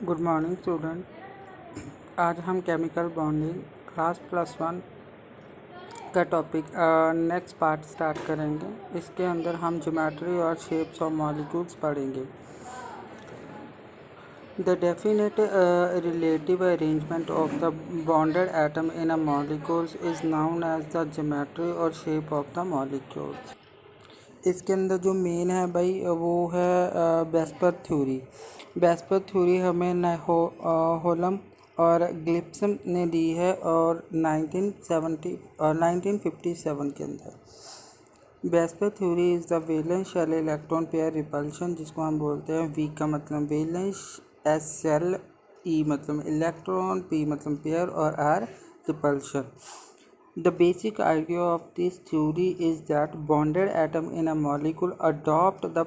Good morning student. आज हम chemical bonding class +1 का टॉपिक नेक्स्ट पार्ट स्टार्ट करेंगे। इसके अंदर हम ज्योमेट्री और शेप्स ऑफ मॉलिक्यूल्स पढ़ेंगे। The definite relative arrangement of the bonded atom in a molecules is known as the geometry और शेप ऑफ द मॉलिक्यूल्स। इसके अंदर जो मेन है भाई वो है वेस्पर थ्योरी। वेस्पर थ्योरी हमें होलम और ग्लिप्सन ने दी है और 1957 के अंदर। VSEPR theory is the valence shell electron pair repulsion, जिसको हम बोलते हैं वी का मतलब वैलेंस, एस शेल, ई मतलब इलेक्ट्रॉन, पी मतलब पेयर और R repulsion. The basic idea of this theory is that bonded atoms in a molecule adopt the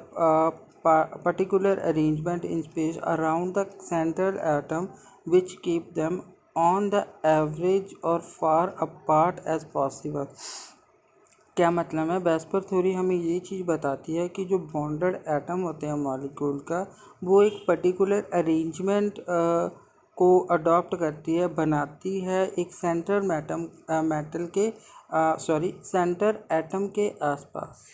particular arrangement in space around the central atom, which keep them on the average or far apart as possible. क्या मतलब है? VSEPR theory हमें ये चीज़ बताती है कि जो bonded atom होते हैं मॉलिक्यूल का, वो एक पर्टिकुलर अरेंजमेंट को अडॉप्ट करती है, बनाती है एक सेंटर सेंटर एटम के आसपास।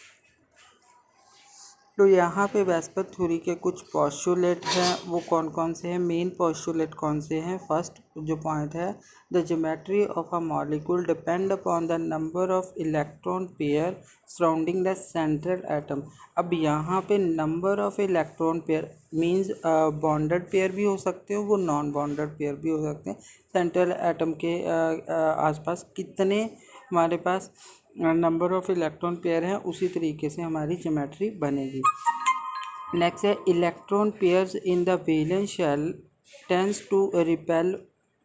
तो यहाँ पे वेस्पर थ्योरी के कुछ पोस्टुलेट हैं, वो कौन कौन से हैं? मेन पोस्टुलेट कौन से हैं? फर्स्ट जो पॉइंट है, the geometry of a molecule depend upon the number of electron pair surrounding the central atom. अब यहाँ पे number of electron pair means bonded pair भी हो सकते हो, वो नॉन बॉन्डेड पेयर भी हो सकते हैं। सेंट्रल एटम के आसपास कितने हमारे पास नंबर ऑफ इलेक्ट्रॉन पेयर हैं, उसी तरीके से हमारी ज्योमेट्री बनेगी। नेक्स्ट है electron pairs in the valence shell tends to repel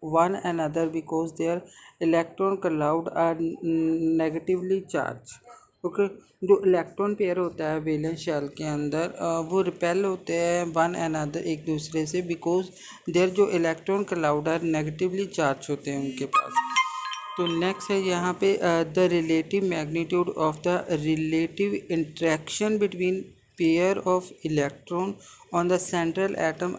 one another because their electron cloud are negatively charge. Okay, जो इलेक्ट्रॉन पेयर होता है वैलेंस शेल के अंदर वो रिपेल होते हैं वन अनदर, एक दूसरे से, बिकॉज देयर जो electron cloud are negatively charge होते हैं उनके पास। तो नेक्स्ट है यहाँ पे the relative magnitude of the relative interaction between pair of electron on the central atom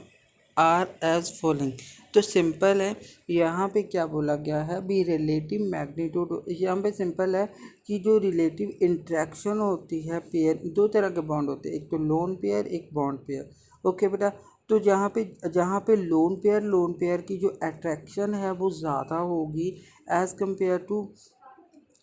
are as following. तो सिंपल है, यहाँ पे क्या बोला गया है भी रिलेटिव मैग्नीट्यूड, यहाँ पे सिंपल है कि जो रिलेटिव इंट्रैक्शन होती है पेयर, दो तरह के बॉन्ड होते हैं, एक तो लोन पेयर, एक बॉन्ड पेयर। ओके बेटा, तो जहाँ पे लोन पेयर की जो अट्रैक्शन है वो ज़्यादा होगी as compare to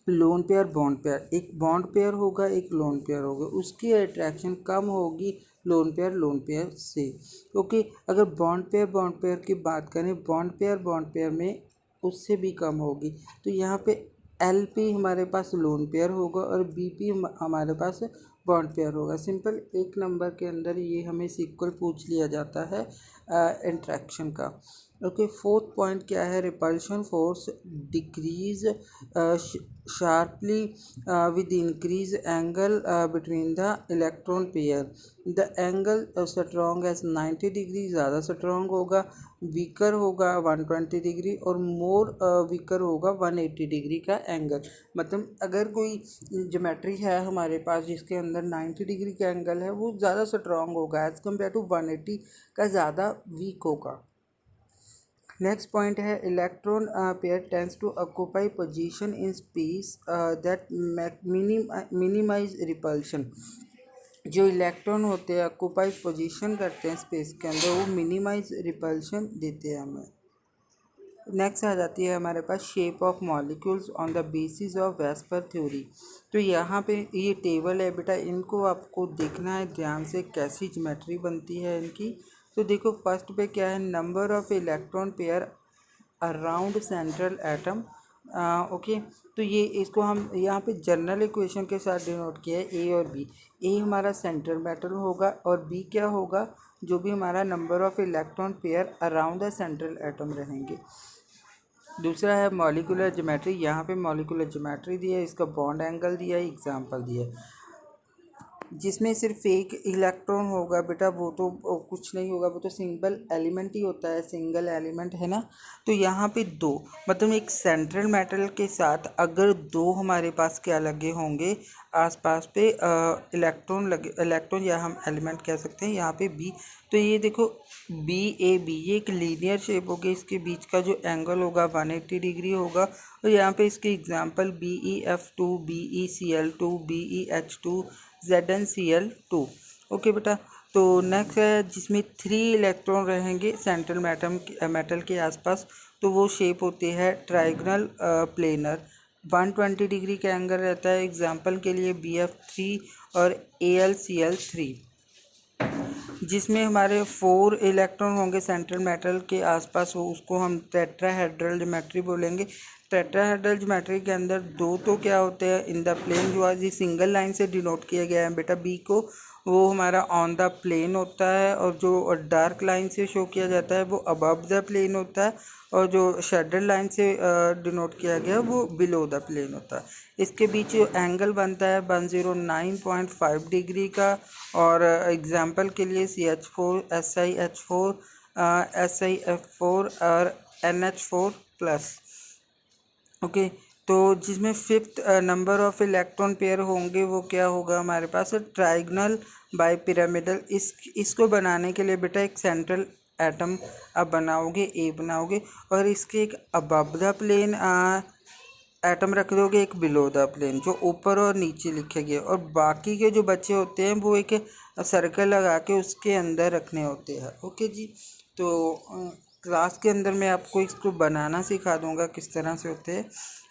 lone pair bond pair. एक बॉन्ड पेयर होगा, एक लोन पेयर होगा, उसकी अट्रैक्शन कम होगी लोन पेयर से। ओके, अगर बॉन्ड पेयर की बात करें, बॉन्ड पेयर में उससे भी कम होगी। तो यहाँ पे एल पी हमारे पास लोन पेयर होगा और बी पी हमारे पास बॉन्ड पेयर होगा। सिंपल एक नंबर के अंदर ये हमें सीक्वल पूछ लिया जाता है इंट्रैक्शन का। ओके, फोर्थ पॉइंट क्या है? Repulsion force decrease sharply with increase angle between the electron pair. The angle strong as 90 degree, ज़्यादा स्ट्रॉन्ग होगा, वीकर होगा 120 डिग्री और मोर वीकर होगा 180 डिग्री का एंगल। मतलब अगर कोई ज्योमेट्री है हमारे पास जिसके अंदर 90 डिग्री का एंगल है, वो ज़्यादा स्ट्रॉन्ग होगा एज़ कम्पेयर टू 180 का ज़्यादा वीक होगा। नेक्स्ट पॉइंट है electron pair tends to occupy position in space that minimize repulsion. जो इलेक्ट्रॉन होते हैं ऑक्यूपाई पोजीशन करते हैं स्पेस के अंदर, वो मिनिमाइज रिपल्शन देते हैं हमें। नेक्स्ट आ जाती है हमारे पास shape of molecules on the basis of VSEPR theory. तो यहाँ पे ये टेबल है बेटा, इनको आपको देखना है ध्यान से कैसी ज्योमेट्री बनती है इनकी। तो देखो फर्स्ट पे क्या है, number of electron pair around central atom. Okay, तो ये इसको हम यहाँ पे जनरल इक्वेशन के साथ डिनोट किया है, ए और बी। ए हमारा सेंट्रल मेटल होगा और बी क्या होगा? जो भी हमारा number of electron pair around the central atom रहेंगे। दूसरा है मॉलिक्यूलर ज्योमेट्री। यहाँ पे मॉलिक्यूलर ज्योमेट्री दी है, इसका बॉन्ड एंगल दिया है, एग्जाम्पल दिया है। जिसमें सिर्फ एक इलेक्ट्रॉन होगा बेटा वो तो कुछ नहीं होगा, वो तो सिंगल एलिमेंट ही होता है, सिंगल एलिमेंट है ना। तो यहाँ पे दो, मतलब एक सेंट्रल मेटल के साथ अगर दो हमारे पास क्या लगे होंगे आसपास पे इलेक्ट्रॉन लगे, इलेक्ट्रॉन या हम एलिमेंट कह सकते हैं यहाँ पे बी। तो ये देखो बी ए बी, ये एक लीनियर शेप होगी, इसके बीच का जो एंगल होगा 180 डिग्री होगा। और यहाँ पे इसके example BeF2, BeCl2, BeH2, ZnCl2। Okay बेटा। तो नेक्स्ट है जिसमें 3 इलेक्ट्रॉन रहेंगे सेंट्रल मेटल के आसपास, तो वो शेप होती है ट्राइगोनल प्लेनर, 120 डिग्री का एंगल रहता है। एग्जांपल के लिए BF3 और AlCl3, जिसमें हमारे 4 इलेक्ट्रॉन होंगे सेंट्रल मेटल के आसपास, वो उसको हम टेट्राहेड्रल ज्योमेट्री बोलेंगे। टेट्राहेड्रल ज्योमेट्री के अंदर दो तो क्या होते हैं इन द प्लेन, जो आज सिंगल लाइन से डिनोट किया गया है बेटा बी को, वो हमारा ऑन द प्लेन होता है, और जो डार्क लाइन से शो किया जाता है वो अबव द प्लेन होता है, और जो शेडेड लाइन से डिनोट किया गया है वो बिलो द प्लेन होता है। इसके बीच जो एंगल बनता है 109.5 डिग्री का। और एग्जांपल के लिए CH4, SiH4, SiF4 और NH4+। ओके। तो जिसमें 5th number of electron pair होंगे वो क्या होगा हमारे पास ट्राइगोनल बाइपिरामिडल। इसको बनाने के लिए बेटा एक सेंट्रल एटम आप बनाओगे, ए बनाओगे, और इसके एक अबव द प्लेन एटम रख दोगे, एक बिलो द प्लेन, जो ऊपर और नीचे लिखेंगे, और बाकी के जो बच्चे होते हैं वो एक सर्कल लगा के उसके अंदर रखने होते हैं। ओके जी। तो क्लास के अंदर मैं आपको इसको बनाना सिखा दूंगा किस तरह से होते हैं।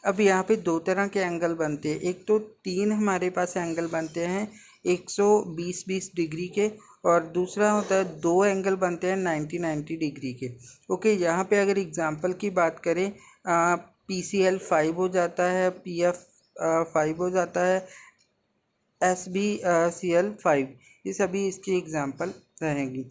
अब यहाँ पे 2 तरह के एंगल बनते हैं, एक तो 3 हमारे पास एंगल बनते हैं 120 डिग्री के, और दूसरा होता है 2 एंगल बनते हैं 90 डिग्री के। ओके। यहाँ पे अगर एग्जांपल की बात करें PCl5 हो जाता है, PF5 हो जाता है, SbCl5, ये सभी इसकी एग्जांपल रहेंगी।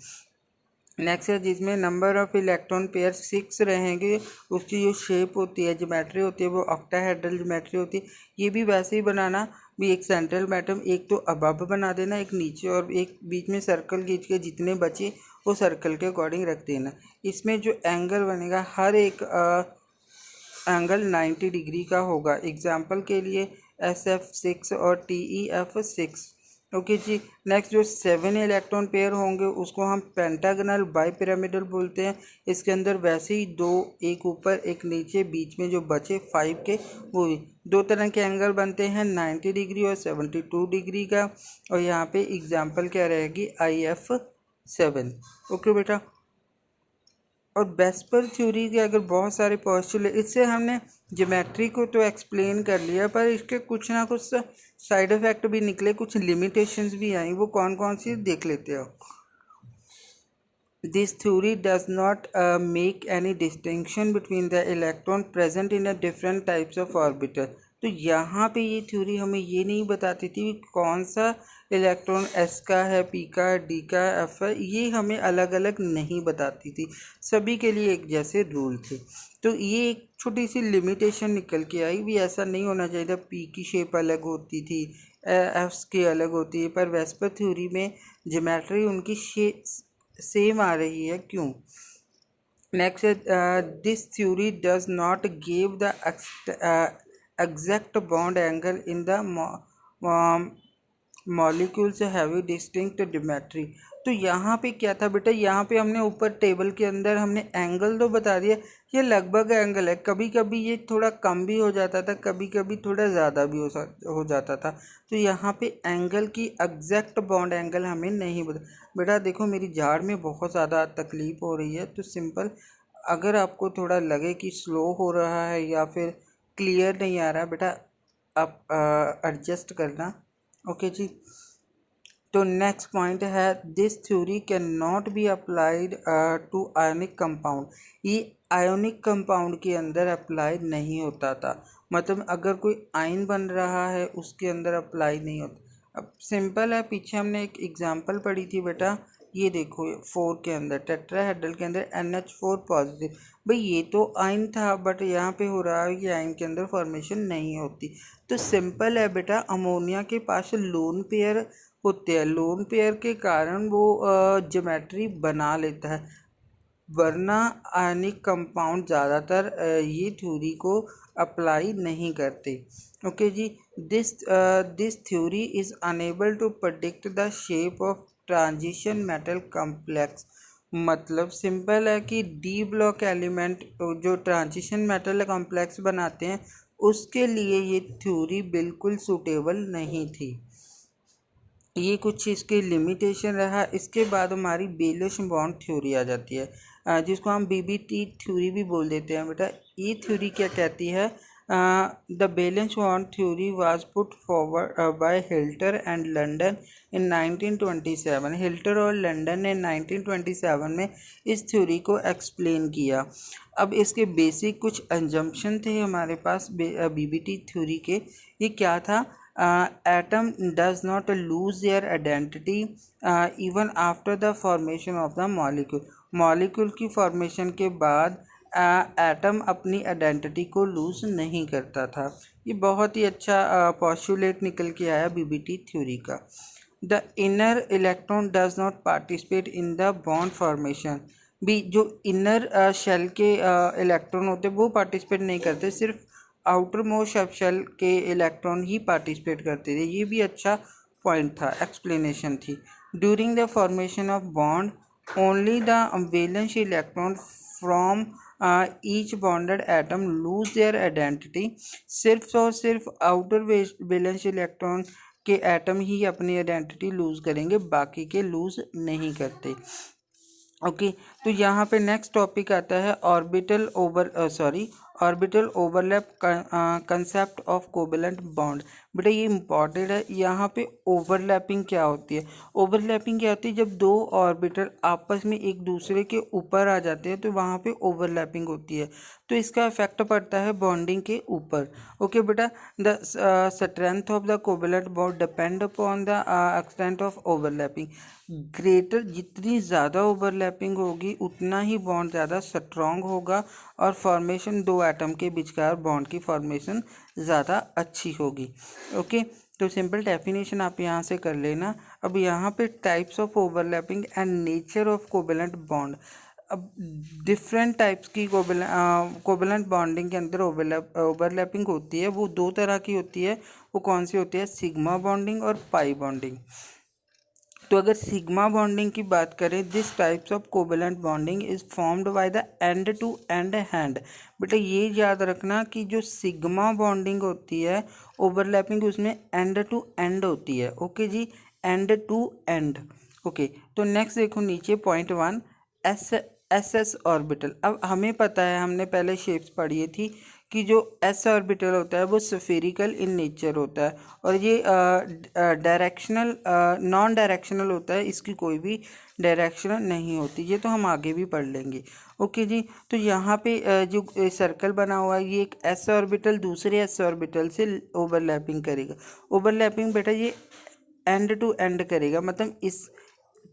नेक्स्ट है जिसमें नंबर ऑफ इलेक्ट्रॉन पेयर 6 रहेंगे, उसकी जो शेप होती है, ज्योमेट्री होती है, वो ऑक्टाहेड्रल ज्योमेट्री होती है। ये भी वैसे ही बनाना भी, एक सेंट्रल मेटल एक तो अबव बना देना, एक नीचे, और एक बीच में सर्कल खींच के जितने बचे वो सर्कल के अकॉर्डिंग रख देना। इसमें जो एंगल बनेगा हर एक एंगल 90 डिग्री का होगा। एग्जाम्पल के लिए SF6 और TeF6। ओके जी। नेक्स्ट जो 7 इलेक्ट्रॉन पेयर होंगे उसको हम पेंटागनल बाइपिरामिडल बोलते हैं। इसके अंदर वैसे ही 2, एक ऊपर एक नीचे, बीच में जो बचे 5 के, वो 2 तरह के एंगल बनते हैं 90 डिग्री और 72 डिग्री का। और यहाँ पे एग्जाम्पल क्या रहेगी IF7। ओके बेटा। और वेस्पर थ्योरी के अगर बहुत सारे पोस्टुलेट, इससे हमने ज्योमेट्री को तो एक्सप्लेन कर लिया, पर इसके कुछ ना कुछ साइड इफ़ेक्ट भी निकले, कुछ लिमिटेशंस भी आई, वो कौन कौन सी देख लेते हो। This theory does not make any distinction between the electron present in a different types of orbital। तो यहाँ पे ये थ्योरी हमें ये नहीं बताती थी कि कौन सा इलेक्ट्रॉन S का है, P का है, D का है, F है, ये हमें अलग अलग नहीं बताती थी, सभी के लिए एक जैसे रूल थे। तो ये एक छोटी सी लिमिटेशन निकल के आई भी, ऐसा नहीं होना चाहिए था, P की शेप अलग होती थी, F की अलग होती है, पर वेस्पर थ्योरी में ज्योमेट्री उनकी सेम आ रही है, क्यों। Next this theory does not give the exact bond angle in the molecules heavy distinct geometry. तो यहाँ पे क्या था बेटा, यहाँ पे हमने ऊपर टेबल के अंदर हमने एंगल तो बता दिया, ये लगभग एंगल है, कभी कभी ये थोड़ा कम भी हो जाता था, कभी कभी थोड़ा ज़्यादा भी हो जाता था। तो यहाँ पे एंगल की एग्जैक्ट बॉन्ड एंगल हमें नहीं बता। बेटा देखो मेरी झाड़ में बहुत ज़्यादा तकलीफ़ हो रही है, तो सिंपल अगर आपको थोड़ा लगे कि स्लो हो रहा है या फिर क्लियर नहीं आ रहा बेटा, आप एडजस्ट करना। ओके जी। तो नेक्स्ट पॉइंट है this theory can not be applied to ionic compound. ये आयोनिक कंपाउंड के अंदर अप्लाई नहीं होता था, मतलब अगर कोई आयन बन रहा है उसके अंदर अप्लाई नहीं होता। अब सिंपल है, पीछे हमने एक एग्जांपल पढ़ी थी बेटा, ये देखो 4 के अंदर टेट्राहेड्रल के अंदर NH4 पॉजिटिव, भाई ये तो आयन था, बट यहाँ पे हो रहा है कि आयन के अंदर फॉर्मेशन नहीं होती। तो सिंपल है बेटा, अमोनिया के पास लोन पेयर होते हैं। लोन पेयर के कारण वो ज्योमेट्री बना लेता है, वरना आयनिक कंपाउंड ज़्यादातर ये थ्योरी को अप्लाई नहीं करते। ओके जी, this theory is unable to predict the shape of transition metal complex. मतलब सिंपल है कि डी ब्लॉक एलिमेंट जो ट्रांजिशन मेटल कॉम्प्लेक्स बनाते हैं उसके लिए ये थ्योरी बिल्कुल सूटेबल नहीं थी। ये कुछ इसके लिमिटेशन रहा। इसके बाद हमारी बेलिश बॉन्ड थ्योरी आ जाती है, जिसको हम बीबीटी थ्योरी भी बोल देते हैं बेटा। ये थ्योरी क्या कहती है? The valence bond theory was put forward by Heitler and London in 1927। Heitler और लंडन ने 1927 में इस थ्योरी को एक्सप्लेन किया। अब इसके बेसिक कुछ अंजम्पशन थे हमारे पास बीबीटी थ्योरी के। ये क्या था? Atom does not lose their identity even after the formation of the molecule। Molecule की फॉर्मेशन के बाद एटम अपनी आइडेंटिटी को लूज़ नहीं करता था। ये बहुत ही अच्छा पॉस्टुलेट निकल के आया बीबीटी थ्योरी का। The inner electron does not participate in the bond formation. भी जो इनर शेल के इलेक्ट्रॉन होते वो पार्टिसिपेट नहीं करते, सिर्फ आउटर मोस्ट सब शेल के इलेक्ट्रॉन ही पार्टिसिपेट करते थे। ये भी अच्छा पॉइंट था, एक्सप्लेनेशन थी। During the formation of bond only the valence electron from each bonded atom lose their identity. सिर्फ और सिर्फ आउटर वैलेंस इलेक्ट्रॉन के एटम ही अपनी आइडेंटिटी लूज करेंगे, बाकी के लूज नहीं करते। ओके तो यहाँ पे नेक्स्ट टॉपिक आता है orbital overlap concept of covalent bond. बेटा ये इंपॉर्टेंट है। यहाँ पे ओवरलैपिंग क्या होती है? ओवरलैपिंग क्या होती है? जब दो ऑर्बिटल आपस में एक दूसरे के ऊपर आ जाते हैं तो वहाँ पे ओवरलैपिंग होती है, तो इसका इफेक्ट पड़ता है बॉन्डिंग के ऊपर। ओके बेटा, the strength of the covalent bond depend upon the extent of overlapping. Greater जितनी ज़्यादा ओवरलैपिंग होगी उतना ही बॉन्ड ज़्यादा स्ट्रॉन्ग होगा और फॉर्मेशन दो एटम के बीचकार बॉन्ड की फॉर्मेशन ज़्यादा अच्छी होगी। ओके तो सिंपल डेफिनेशन आप यहाँ से कर लेना। अब यहाँ पे types of overlapping and nature of covalent bond. अब डिफरेंट टाइप्स की कोवेलेंट बॉन्डिंग के अंदर ओवरलैपिंग होती है, वो दो तरह की होती है। वो कौन सी होती है? सिग्मा बॉन्डिंग और पाई बॉन्डिंग। तो अगर सिग्मा बॉन्डिंग की बात करें, this types of covalent bonding is formed by the end to end hand. बेटा ये याद रखना कि जो सिग्मा बॉन्डिंग होती है ओवरलैपिंग उसमें एंड टू एंड होती है। ओके जी, एंड टू एंड। ओके तो नेक्स्ट देखो नीचे पॉइंट 1 एस ऑर्बिटल। अब हमें पता है, हमने पहले शेप्स पढ़ी थी कि जो एस ऑर्बिटल होता है वो स्फेरिकल इन नेचर होता है और ये डायरेक्शनल नॉन डायरेक्शनल होता है, इसकी कोई भी डायरेक्शन नहीं होती। ये तो हम आगे भी पढ़ लेंगे। ओके जी, तो यहाँ पे जो सर्कल बना हुआ है ये एक एस ऑर्बिटल दूसरे एस ऑर्बिटल से ओवरलैपिंग करेगा। ओवरलैपिंग बेटा ये एंड टू एंड करेगा, मतलब इस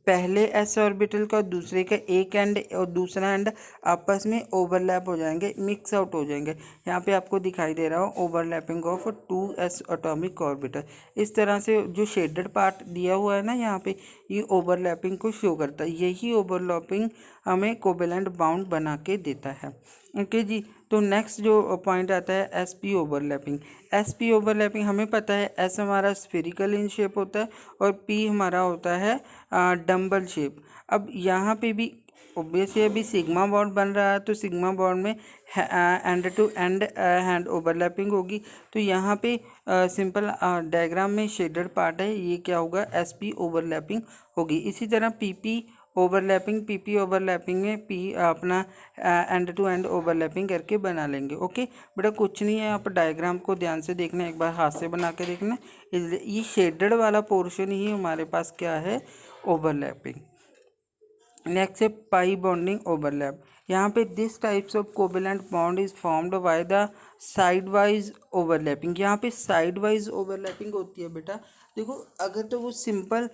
पहले एस ऑर्बिटल का दूसरे का एक एंड और दूसरा एंड आपस में ओवरलैप हो जाएंगे, मिक्स आउट हो जाएंगे। यहाँ पे आपको दिखाई दे रहा हो overlapping of 2s atomic orbital. इस तरह से जो शेडेड पार्ट दिया हुआ है ना यहाँ पे, ये ओवरलैपिंग को शो करता है। यही ओवरलैपिंग हमें कोवेलेंट बाउंड बना के देता है। ओके जी, तो नेक्स्ट जो पॉइंट आता है एसपी ओवरलैपिंग। एसपी ओवरलैपिंग हमें पता है एस हमारा स्फेरिकल इन शेप होता है और पी हमारा होता है डम्बल शेप। अब यहाँ पे भी ऑब्वियसली अभी सिग्मा बॉन्ड बन रहा है तो सिग्मा बॉन्ड में end to end hand overlapping होगी। तो यहाँ पे सिंपल डायग्राम में शेडेड पार्ट है, ये क्या होगा? एसपी ओवरलैपिंग होगी। इसी तरह पीपी ओवरलैपिंग, पीपी ओवरलैपिंग में पी अपना एंड टू एंड ओवरलैपिंग करके बना लेंगे। ओके बेटा कुछ नहीं है, आप डायग्राम को ध्यान से देखना, एक बार हाथ से बना के देखना। ये शेडेड वाला पोर्शन ही हमारे पास क्या है? ओवरलैपिंग। नेक्स्ट है पाई बॉन्डिंग ओवरलैप। यहाँ पे this types of covalent bond is formed by the side wise overlapping. यहाँ पे साइड वाइज ओवरलैपिंग होती है बेटा। देखो अगर तो वो सिंपल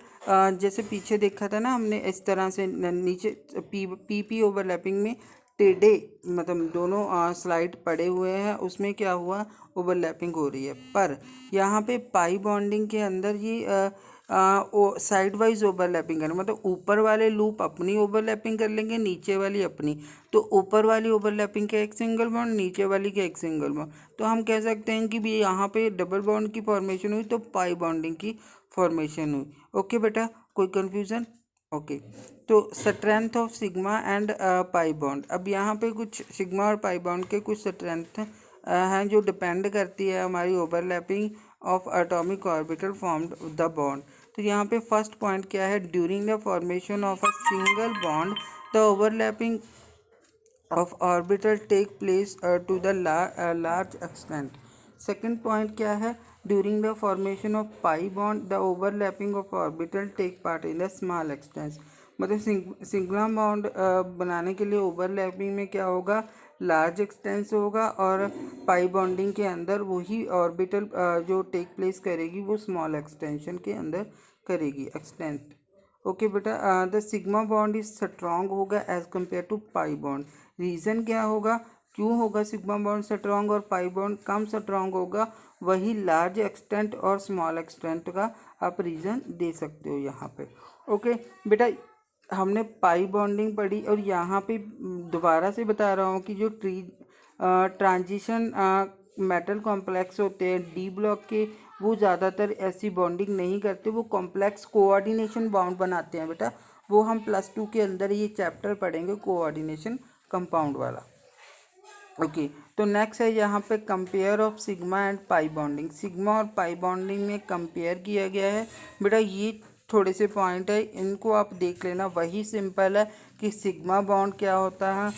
जैसे पीछे देखा था ना हमने, इस तरह से नीचे पी ओवरलैपिंग में टेढ़े मतलब दोनों स्लाइड पड़े हुए हैं, उसमें क्या हुआ? ओवरलैपिंग हो रही है। पर यहाँ पे पाई बॉन्डिंग के अंदर ये साइड वाइज ओवरलैपिंग करें, मतलब ऊपर वाले लूप अपनी ओवरलैपिंग कर लेंगे, नीचे वाली अपनी। तो ऊपर वाली ओवरलैपिंग का एक सिंगल बॉन्ड, नीचे वाली का एक सिंगल बॉन्ड। तो हम कह सकते हैं कि भी यहाँ पे डबल बॉन्ड की फॉर्मेशन हुई तो पाई बॉन्डिंग की फॉर्मेशन हुई। ओके बेटा, कोई कन्फ्यूज़न? ओके। तो strength of sigma and pi bond, अब यहाँ पे कुछ सिग्मा और पाई बॉन्ड के कुछ स्ट्रेंथ हैं जो डिपेंड करती है हमारी overlapping of atomic orbital formed the bond. तो यहाँ पे फर्स्ट पॉइंट क्या है, during the formation of a single bond the overlapping of orbital take place to the large extent. Second point क्या है, during the formation of pi bond the overlapping of orbital take part in the small extent। मतलब Singla bond बनाने के लिए overlapping में क्या होगा, large expanse होगा, और पाई बॉन्डिंग के अंदर वही ऑर्बिटल जो टेक प्लेस करेगी वो स्मॉल एक्सटेंशन के अंदर करेगी, एक्सटेंट। ओके बेटा, the sigma bond is strong होगा as compared to pi bond. Reason क्या होगा, क्यों होगा सिग्मा बॉन्ड स्ट्रॉन्ग और पाई बॉन्ड कम स्ट्रॉन्ग होगा, वही लार्ज एक्सटेंट और स्मॉल एक्सटेंट का आप रीज़न दे सकते हो यहाँ पे। ओके बेटा, हमने पाई बॉन्डिंग पढ़ी, और यहाँ पे दोबारा से बता रहा हूँ कि जो ट्रांजिशन मेटल कॉम्प्लेक्स होते हैं डी ब्लॉक के, वो ज़्यादातर ऐसी बॉन्डिंग नहीं करते, वो कॉम्प्लेक्स कोऑर्डिनेशन बॉन्ड बनाते हैं बेटा। वो हम +2 के अंदर ये चैप्टर पढ़ेंगे, कोऑर्डिनेशन कंपाउंड वाला। ओके तो नेक्स्ट है यहाँ पे compare of sigma and pi bonding. Sigma और पाई बॉन्डिंग में कंपेयर किया गया है बेटा। ये थोड़े से पॉइंट है, इनको आप देख लेना। वही सिंपल है कि सिग्मा बॉन्ड क्या होता है,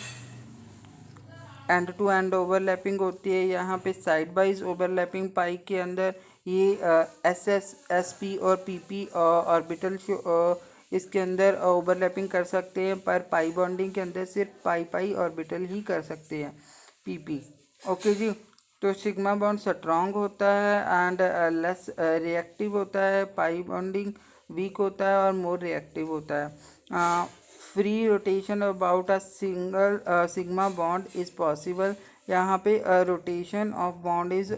एंड टू एंड ओवरलैपिंग होती है, यहाँ पे साइड वाइज ओवरलैपिंग पाई के अंदर ये SS SP और PP ऑर्बिटल इसके अंदर ओवरलैपिंग कर सकते हैं, पर पाई बॉन्डिंग के अंदर सिर्फ पाई ऑर्बिटल ही कर सकते हैं, PP। ओके जी, तो सिग्मा बॉन्ड स्ट्रॉन्ग होता है एंड लेस रिएक्टिव होता है, पाई बॉन्डिंग वीक होता है और मोर रिएक्टिव होता है। Free rotation about a single sigma bond is possible. यहाँ पे rotation of bond is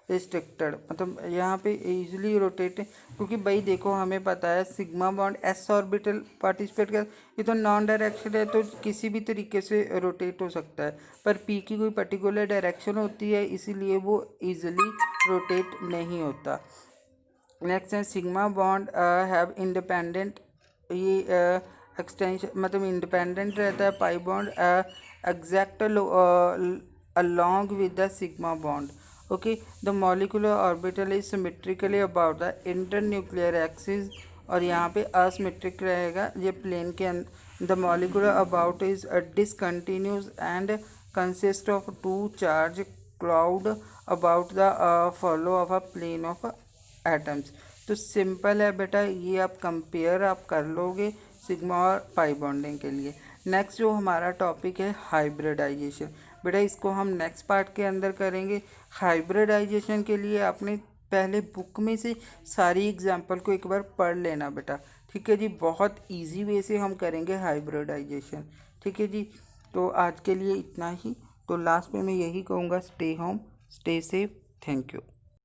restricted, मतलब यहाँ पे इजीली रोटेट, क्योंकि भाई देखो हमें पता है sigma bond s orbital participate कर, ये तो नॉन डायरेक्शन है तो किसी भी तरीके से रोटेट हो सकता है, पर p की कोई पर्टिकुलर डायरेक्शन होती है इसीलिए वो इजीली रोटेट नहीं होता। नेक्स्ट है सिग्मा बॉन्ड हैव इंडिपेंडेंट, ये एक्सटेंशन मतलब इंडिपेंडेंट रहता है pi bond exact along with the sigma bond। okay, the molecular orbital is symmetrically about the internuclear axis, और यहाँ पे asymmetric रहेगा ये प्लेन के अंदर। the molecular about is discontinuous and consist of two charge cloud about the follow of a plane of atoms. तो simple है बेटा, ये आप कंपेयर आप कर लोगे सिग्मा और पाई बॉन्डिंग के लिए। नेक्स्ट जो हमारा टॉपिक है हाइब्रिडाइजेशन, बेटा इसको हम नेक्स्ट पार्ट के अंदर करेंगे। हाइब्रिडाइजेशन के लिए आपने पहले बुक में से सारी एग्जांपल को एक बार पढ़ लेना बेटा, ठीक है जी। बहुत इजी वे से हम करेंगे हाइब्रिडाइजेशन, ठीक है जी। तो आज के लिए इतना ही। तो लास्ट में मैं यही कहूँगा, stay home, stay safe, thank you.